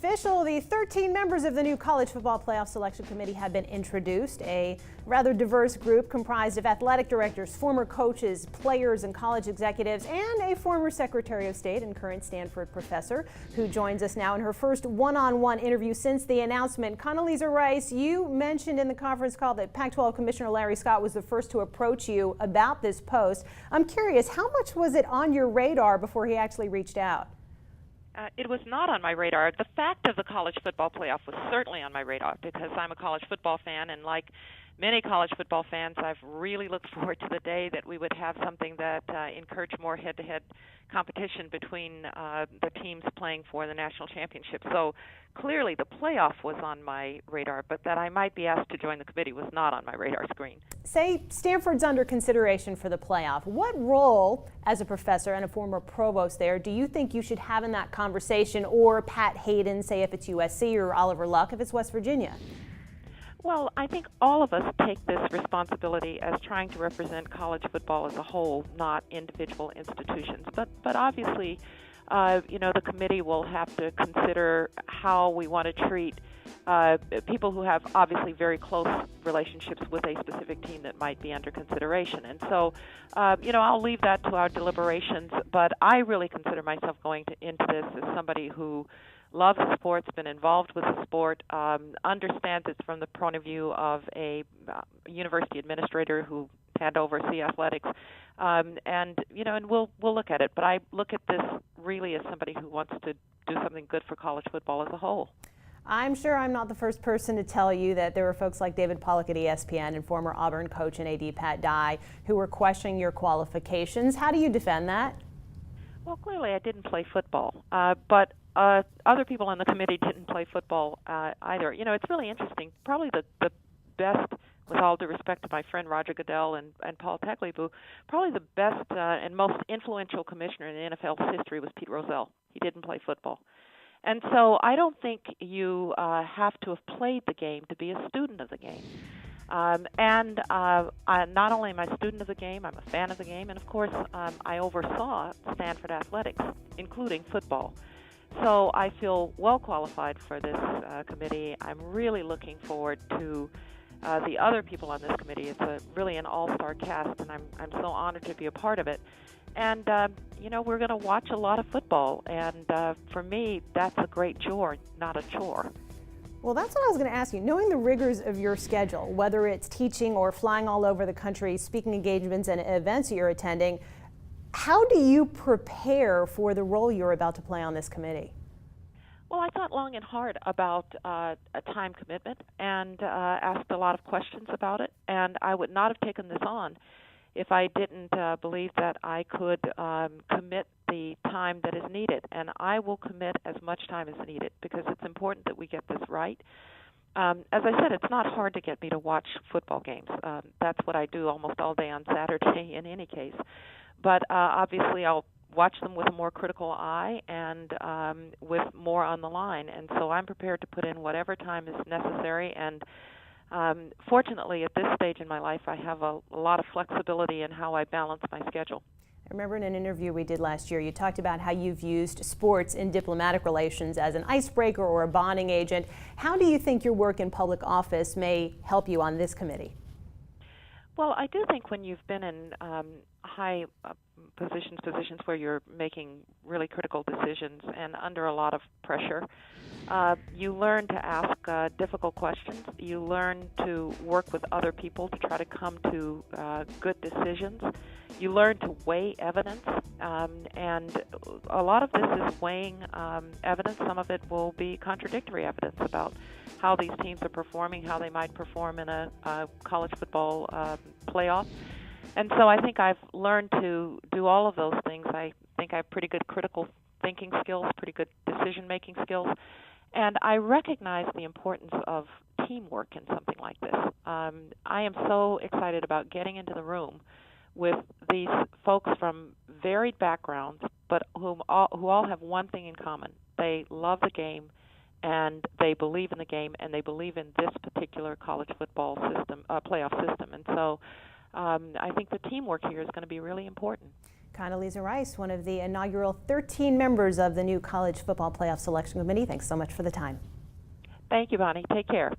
official. The 13 members of the new College Football Playoff Selection Committee have been introduced, a rather diverse group comprised of athletic directors, former coaches, players, and college executives, and a former Secretary of State and current Stanford professor who joins us now in her first one-on-one interview since the announcement. Condoleezza Rice, you mentioned in the conference call that Pac-12 Commissioner Larry Scott was the first to approach you about this post. I'm curious, how much was it on your radar before he actually reached out? It was not on my radar. The fact of the college football playoff was certainly on my radar because I'm a college football fan, and like many college football fans, I've really looked forward to the day that we would have something that encouraged more head-to-head competition between the teams playing for the national championship. So clearly the playoff was on my radar, but that I might be asked to join the committee was not on my radar screen. Say Stanford's under consideration for the playoff. What role, as a professor and a former provost there, do you think you should have in that conversation, or Pat Hayden, say if it's USC, or Oliver Luck if it's West Virginia? Well, I think all of us take this responsibility as trying to represent college football as a whole, not individual institutions. But obviously, the committee will have to consider how we want to treat people who have obviously very close relationships with a specific team that might be under consideration. And so, I'll leave that to our deliberations. But I really consider myself going into this as somebody who loves the sport, has been involved with the sport, understands it from the point of view of a university administrator who had to oversee athletics, and we'll look at it. But I look at this really as somebody who wants to do something good for college football as a whole. I'm sure I'm not the first person to tell you that there were folks like David Pollack at ESPN and former Auburn coach and AD Pat Dye who were questioning your qualifications. How do you defend that? Well, clearly I didn't play football, but other people on the committee didn't play football either. It's really interesting. Probably the best, with all due respect to my friend Roger Goodell and Paul Tagliabue, probably the best and most influential commissioner in the NFL's history was Pete Rozelle. He didn't play football. And so I don't think you have to have played the game to be a student of the game. And not only am I a student of the game, I'm a fan of the game, and of course I oversaw Stanford athletics, including football. So I feel well qualified for this committee. I'm really looking forward to the other people on this committee. It's really an all-star cast, and I'm so honored to be a part of it. And, we're going to watch a lot of football, and for me, that's a great joy, not a chore. Well, that's what I was going to ask you. Knowing the rigors of your schedule, whether it's teaching or flying all over the country, speaking engagements and events you're attending, how do you prepare for the role you're about to play on this committee? Well, I thought long and hard about a time commitment and asked a lot of questions about it, and I would not have taken this on if I didn't believe that I could commit the time that is needed. And I will commit as much time as needed because it's important that we get this right. As I said, it's not hard to get me to watch football games. That's what I do almost all day on Saturday in any case. But obviously I'll watch them with a more critical eye and with more on the line. And so I'm prepared to put in whatever time is necessary. And fortunately, at this stage in my life, I have a lot of flexibility in how I balance my schedule. I remember in an interview we did last year, you talked about how you've used sports in diplomatic relations as an icebreaker or a bonding agent. How do you think your work in public office may help you on this committee? Well, I do think when you've been in high positions where you're making really critical decisions and under a lot of pressure, you learn to ask difficult questions. You learn to work with other people to try to come to good decisions. You learn to weigh evidence, and a lot of this is weighing evidence. Some of it will be contradictory evidence about how these teams are performing, how they might perform in a college football playoff. And so I think I've learned to do all of those things. I think I have pretty good critical thinking skills, pretty good decision-making skills, and I recognize the importance of teamwork in something like this. I am so excited about getting into the room with these folks from varied backgrounds, but who all have one thing in common. They love the game, and they believe in the game, and they believe in this particular college football system, playoff system. And so I think the teamwork here is going to be really important. Condoleezza Rice, one of the inaugural 13 members of the new College Football Playoff Selection Committee. Thanks so much for the time. Thank you, Bonnie. Take care.